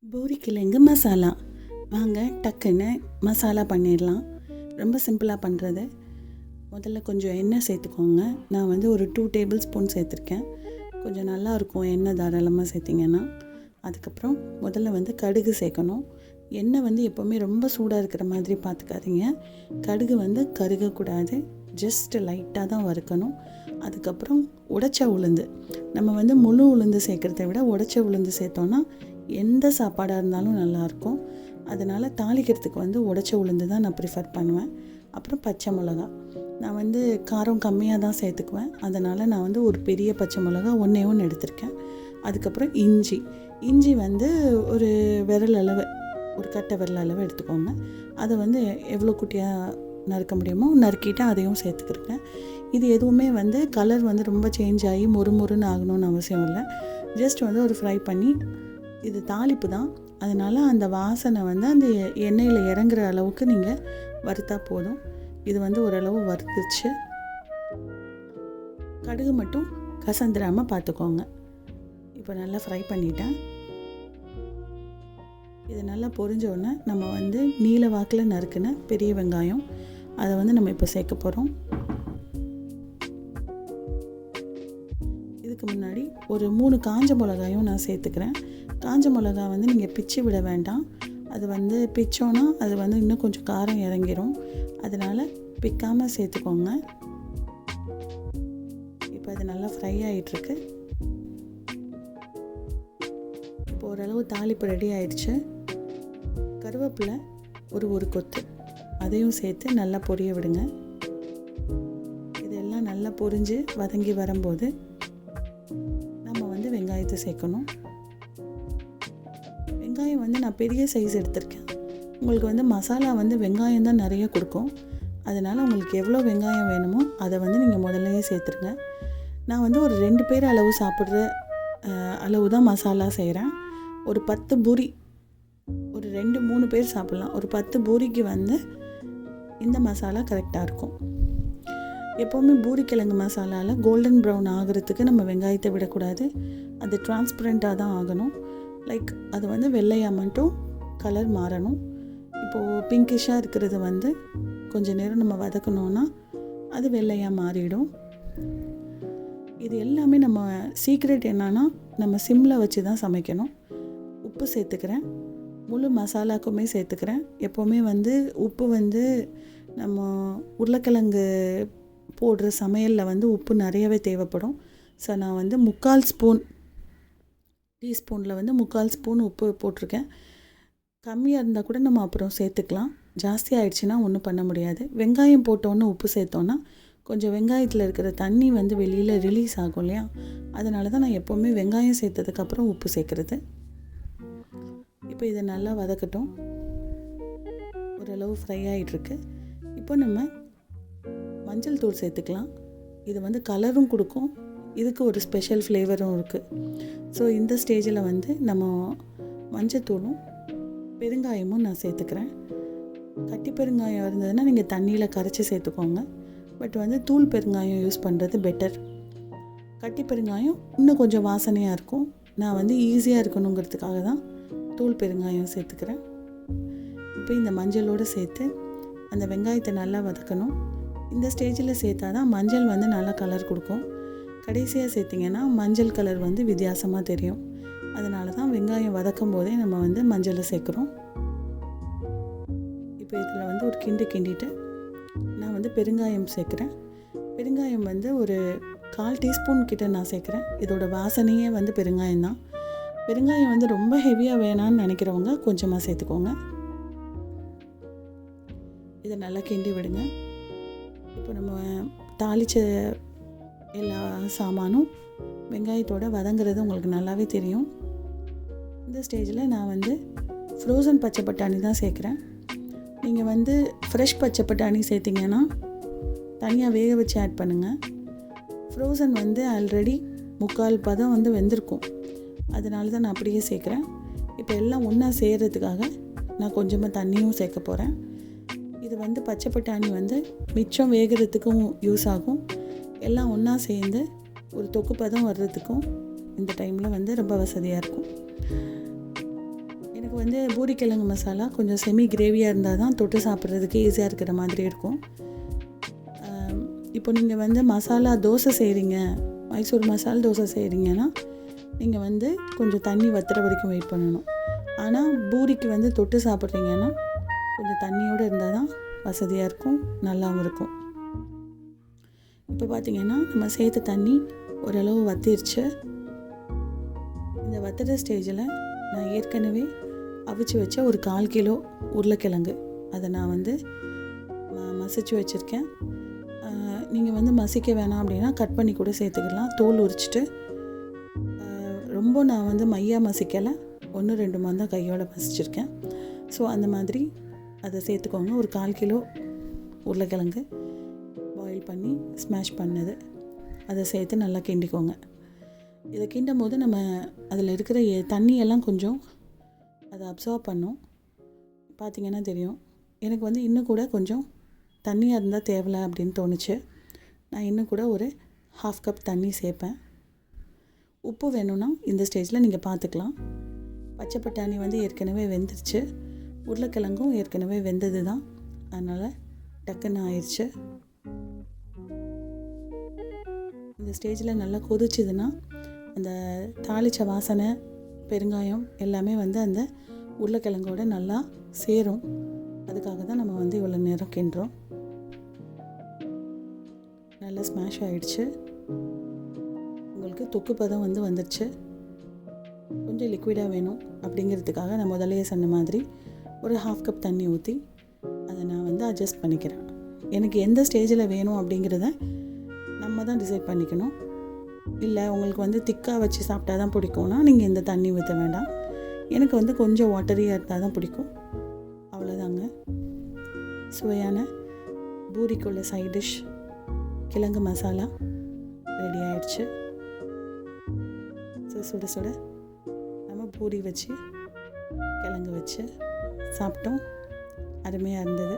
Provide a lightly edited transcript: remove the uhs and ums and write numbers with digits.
பூரிக்கிழங்கு மசாலா. வாங்க டக்குன்னு மசாலா பண்ணிடலாம். ரொம்ப சிம்பிளாக பண்ணுறது. முதல்ல கொஞ்சம் எண்ணெய் சேர்த்துக்கோங்க. நான் வந்து ஒரு 2 டேபிள் ஸ்பூன் சேர்த்துருக்கேன். கொஞ்சம் நல்லாயிருக்கும் எண்ணெய் தாராளமாக சேர்த்திங்கன்னா. அதுக்கப்புறம் முதல்ல வந்து கடுகு சேர்க்கணும். எண்ணெய் வந்து எப்போவுமே ரொம்ப சூடாக இருக்கிற மாதிரி பார்த்துக்காதீங்க. கடுகு வந்து கருகக்கூடாது, ஜஸ்ட் லைட்டாக தான் வறுக்கணும். அதுக்கப்புறம் உடைச்ச உளுந்து. நம்ம வந்து முழு உளுந்து சேர்க்குறத விட உடைச்ச உளுந்து சேர்த்தோன்னா எந்த சாப்பாடாக இருந்தாலும் நல்லாயிருக்கும். அதனால் தாளிக்கிறதுக்கு வந்து உடைச்ச உளுந்து தான் நான் ப்ரிஃபர் பண்ணுவேன். அப்புறம் பச்சை மிளகா. நான் வந்து காரம் கம்மியாக தான் சேர்த்துக்குவேன். அதனால் நான் வந்து ஒரு பெரிய பச்சை மிளகா ஒன்றே எடுத்திருக்கேன். அதுக்கப்புறம் இஞ்சி வந்து ஒரு விரல் அளவு, ஒரு கட்டை விரல் அளவு எடுத்துக்கோங்க. அதை வந்து எவ்வளோ குட்டியாக நறுக்க முடியுமோ நறுக்கிட்டு அதையும் சேர்த்துக்கிறேங்க. இது எதுவுமே வந்து கலர் வந்து ரொம்ப சேஞ்ச் ஆகி மொறுமொறுன்னு ஆகணும்னு அவசியம் இல்லை. ஜஸ்ட் வந்து ஒரு ஃப்ரை பண்ணி, இது தாளிப்பு தான், அதனால் அந்த வாசனை வந்து அந்த எண்ணெயில் இறங்குற அளவுக்கு நீங்கள் வறுத்தா போதும். இது வந்து ஓரளவு வறுத்துச்சு. கடுகு மட்டும் கசந்துடாமல் பார்த்துக்கோங்க. இப்போ நல்லா ஃப்ரை பண்ணிட்டேன். இது நல்லா பொரிஞ்சோடனே நம்ம வந்து நீல வாக்கில் நறுக்கின பெரிய வெங்காயம், அதை வந்து நம்ம இப்போ சேர்க்க போகிறோம். இதுக்கு முன்னாடி ஒரு 3 காஞ்ச மிளகாயும் நான் சேர்த்துக்கிறேன். காஞ்ச மிளகா வந்து நீங்கள் பிச்சு விட வேண்டாம். அது வந்து பிச்சோன்னா அது வந்து இன்னும் கொஞ்சம் காரம் இறங்கிடும். அதனால் பிக்காமல் சேர்த்துக்கோங்க. இப்போ அது நல்லா ஃப்ரை ஆகிட்டுருக்கு. இப்போ ஓரளவு தாளிப்பு ரெடி ஆயிடுச்சு. கருவேப்பிலை ஒரு கொத்து, அதையும் சேர்த்து நல்லா பொரிய விடுங்க. இதெல்லாம் நல்லா பொரிஞ்சு வதங்கி வரும்போது நம்ம வந்து வெங்காயத்தை சேர்க்கணும். வெங்காயம் வந்து நான் பெரிய சைஸ் எடுத்திருக்கேன். உங்களுக்கு வந்து மசாலா வந்து வெங்காயம் தான் நிறைய கொடுக்கும். அதனால் உங்களுக்கு எவ்வளோ வெங்காயம் வேணுமோ அதை வந்து நீங்கள் முதல்லையே சேர்த்துருங்க. நான் வந்து ஒரு 2 பேர் அளவு சாப்பிட்ற அளவு தான் மசாலா செய்கிறேன். ஒரு 10 பூரி, ஒரு 2-3 பேர் சாப்பிட்லாம். ஒரு 10 பூரிக்கு வந்து இந்த மசாலா கரெக்டாக இருக்கும். எப்போவுமே பூரிக்கிழங்கு மசாலாவில் கோல்டன் ப்ரௌன் ஆகிறதுக்கு நம்ம வெங்காயத்தை விடக்கூடாது. அது டிரான்ஸ்பரண்ட்டாக தான் ஆகணும். லைக் அது வந்து வெள்ளையாக மட்டும் கலர் மாறணும். இப்போது பிங்கிஷாக இருக்கிறது வந்து கொஞ்சம் நேரம் நம்ம வதக்கணுன்னா அது வெள்ளையாக மாறிடும். இது எல்லாமே நம்ம சீக்ரெட் என்னன்னா, நம்ம சிம்மில் வச்சு தான் சமைக்கணும். உப்பு சேர்த்துக்கிறேன். முழு மசாலாக்குமே சேர்த்துக்கிறேன். எப்போவுமே வந்து உப்பு வந்து நம்ம உருளைக்கிழங்கு போடுற சமையலில் வந்து உப்பு நிறையவே தேவைப்படும். ஸோ நான் வந்து 3/4 டீஸ்பூனில் வந்து 3/4 ஸ்பூன் உப்பு போட்டிருக்கேன். கம்மியாக இருந்தால் கூட நம்ம அப்புறம் சேர்த்துக்கலாம். ஜாஸ்தி ஆகிடுச்சின்னா ஒன்றும் பண்ண முடியாது. வெங்காயம் போட்டோன்னு உப்பு சேர்த்தோன்னா கொஞ்சம் வெங்காயத்தில் இருக்கிற தண்ணி வந்து வெளியில் ரிலீஸ் ஆகும் இல்லையா? அதனால தான் நான் எப்போவுமே வெங்காயம் சேர்த்ததுக்கப்புறம் உப்பு சேர்க்குறது. இப்போ இதை நல்லா வதக்கட்டும். ஓரளவு ஃப்ரை ஆகிட்டுருக்கு. இப்போ நம்ம மஞ்சள் தூள் சேர்த்துக்கலாம். இது வந்து கலரும் கொடுக்கும், இதுக்கு ஒரு ஸ்பெஷல் ஃப்ளேவரும் இருக்குது. ஸோ இந்த ஸ்டேஜில் வந்து நம்ம மஞ்சத்தூளும் பெருங்காயமும் நான் சேர்த்துக்கிறேன். கட்டி பெருங்காயம் இருந்ததுன்னா நீங்கள் தண்ணியில் கரைச்சி சேர்த்துக்கோங்க. பட் வந்து தூள் பெருங்காயம் யூஸ் பண்ணுறது பெட்டர். கட்டி பெருங்காயம் இன்னும் கொஞ்சம் வாசனையாக இருக்கும். நான் வந்து ஈஸியாக இருக்கணுங்கிறதுக்காக தான் தூள் பெருங்காயம் சேர்த்துக்கிறேன். இப்போ இந்த மஞ்சளோடு சேர்த்து அந்த வெங்காயத்தை நல்லா வதக்கணும். இந்த ஸ்டேஜில் சேர்த்தா தான் மஞ்சள் வந்து நல்லா கலர் கொடுக்கும். கடைசியாக சேர்த்திங்கன்னா மஞ்சள் கலர் வந்து வித்தியாசமாக தெரியும். அதனால தான் வெங்காயம் வதக்கும் போதே நம்ம வந்து மஞ்சளை சேர்க்குறோம். இப்போ இதில் வந்து ஒரு கிண்டிட்டு நான் வந்து பெருங்காயம் சேர்க்குறேன். பெருங்காயம் வந்து ஒரு 1/4 டீஸ்பூன் கிட்ட நான் சேர்க்குறேன். இதோட வாசனையே வந்து பெருங்காயம் தான். பெருங்காயம் வந்து ரொம்ப ஹெவியாக வேணான்னு நினைக்கிறவங்க கொஞ்சமாக சேர்த்துக்கோங்க. இதை நல்லா கிண்டி விடுங்க. இப்போ நம்ம தாளித்த எல்லா சாமானும் வெங்காயத்தோடு வதங்குறது உங்களுக்கு நல்லாவே தெரியும். இந்த ஸ்டேஜில் நான் வந்து ஃப்ரோசன் பச்சை பட்டாணி தான் சேர்க்குறேன். நீங்கள் வந்து ஃப்ரெஷ் பச்சை பட்டாணி சேர்த்திங்கன்னா தனியாக வேக வச்சு ஆட் பண்ணுங்கள். ஃப்ரோசன் வந்து ஆல்ரெடி 3/4 பதம் வந்து வெந்திருக்கும். அதனால தான் நான் அப்படியே சேர்க்குறேன். இப்போ எல்லாம் ஒன்றா சேர்கிறதுக்காக நான் கொஞ்சமாக தண்ணியும் சேர்க்க போகிறேன். இது வந்து பச்சை பட்டாணி வந்து மிச்சம் வேகிறதுக்கும் யூஸ் ஆகும். எல்லாம் ஒன்றா சேர்ந்து ஒரு தொக்கு பதம் வர்றதுக்கும் இந்த டைமில் வந்து ரொம்ப வசதியாக இருக்கும். எனக்கு வந்து பூரி கிழங்கு மசாலா கொஞ்சம் செமி கிரேவியாக இருந்தால் தான் தொட்டு சாப்பிட்றதுக்கு ஈஸியாக இருக்கிற மாதிரி இருக்கும். இப்போ நீங்கள் வந்து மசாலா தோசை செய்கிறீங்க, மைசூர் மசால் தோசை செய்கிறீங்கன்னா நீங்கள் வந்து கொஞ்சம் தண்ணி வத்துற வரைக்கும் வெயிட் பண்ணணும். ஆனால் பூரிக்கு வந்து தொட்டு சாப்பிட்றீங்கன்னா கொஞ்சம் தண்ணியோடு இருந்தால் தான் வசதியாக இருக்கும், நல்லாவும் இருக்கும். இப்போ பார்த்திங்கன்னா நம்ம சேர்த்த தண்ணி ஓரளவு வத்திருச்சு. இந்த வத்துற ஸ்டேஜில் நான் ஏற்கனவே அவிச்சு வச்ச ஒரு 1/4 கிலோ உருளைக்கிழங்கு அதை நான் வந்து மசிச்சு வச்சுருக்கேன். நீங்கள் வந்து மசிக்க வேணாம் அப்படின்னா கட் பண்ணி கூட சேர்த்துக்கலாம். தோல் உரிச்சிட்டு ரொம்ப நான் வந்து மையாக மசிக்கலை, 1-2 தான் கையோடு மசிச்சிருக்கேன். ஸோ அந்த மாதிரி அதை சேர்த்துக்கோங்க. ஒரு 1/4 கிலோ உருளைக்கிழங்கு பாயில் பண்ணி ஸ்மாஷ் பண்ணது அதை சேர்த்து நல்லா கிண்டிக்கோங்க. இதை கிண்டும் போது நம்ம அதில் இருக்கிற தண்ணியெல்லாம் கொஞ்சம் அதை அப்சர்வ் பண்ணும். பார்த்திங்கன்னா தெரியும். எனக்கு வந்து இன்னும் கூட கொஞ்சம் தண்ணியாக இருந்தால் தேவலை அப்படின்னு தோணுச்சு. நான் இன்னும் கூட ஒரு 1/2 கப் தண்ணி சேர்ப்பேன். உப்பு வேணும்னா இந்த ஸ்டேஜில் நீங்கள் பார்த்துக்கலாம். பச்சை பட்டாணி வந்து ஏற்கனவே வெந்துருச்சு, உருளைக்கிழங்கும் ஏற்கனவே வெந்தது தான், அதனால் டக்குன்னு ஆயிடுச்சு. இந்த ஸ்டேஜில் நல்லா கொதிச்சுதுன்னா அந்த தாளிச்ச வாசனை, பெருங்காயம் எல்லாமே வந்து அந்த உருளைக்கிழங்கோட நல்லா சேரும். அதுக்காக தான் நம்ம வந்து இவ்வளோ நேரம் கிண்டுறோம். நல்லா ஸ்மாஷ் ஆகிடுச்சு. உங்களுக்கு தொக்கு பதம் வந்து வந்துடுச்சு. கொஞ்சம் லிக்விடாக வேணும் அப்படிங்கிறதுக்காக நான் முதலையே சொன்ன மாதிரி ஒரு 1/2 கப் தண்ணி ஊற்றி அதை நான் வந்து அட்ஜஸ்ட் பண்ணிக்கிறேன். எனக்கு எந்த ஸ்டேஜில் வேணும் அப்படிங்கிறத நம்ம தான் டிசைட் பண்ணிக்கணும். இல்லை உங்களுக்கு வந்து திக்காக வச்சு சாப்பிட்டா தான் பிடிக்கும்னா நீங்கள் இந்த தண்ணி ஊற்ற வேண்டாம். எனக்கு வந்து கொஞ்சம் வாட்டரியாக இருந்தால் தான் பிடிக்கும். அவ்வளோதாங்க. சுவையான பூரிக்குள்ள சைட் டிஷ் கிழங்கு மசாலா ரெடி ஆயிடுச்சு. சுட சுட நம்ம பூரி வச்சு கிழங்கு வச்சு சாப்பிட்டோம். அருமையாக இருந்தது.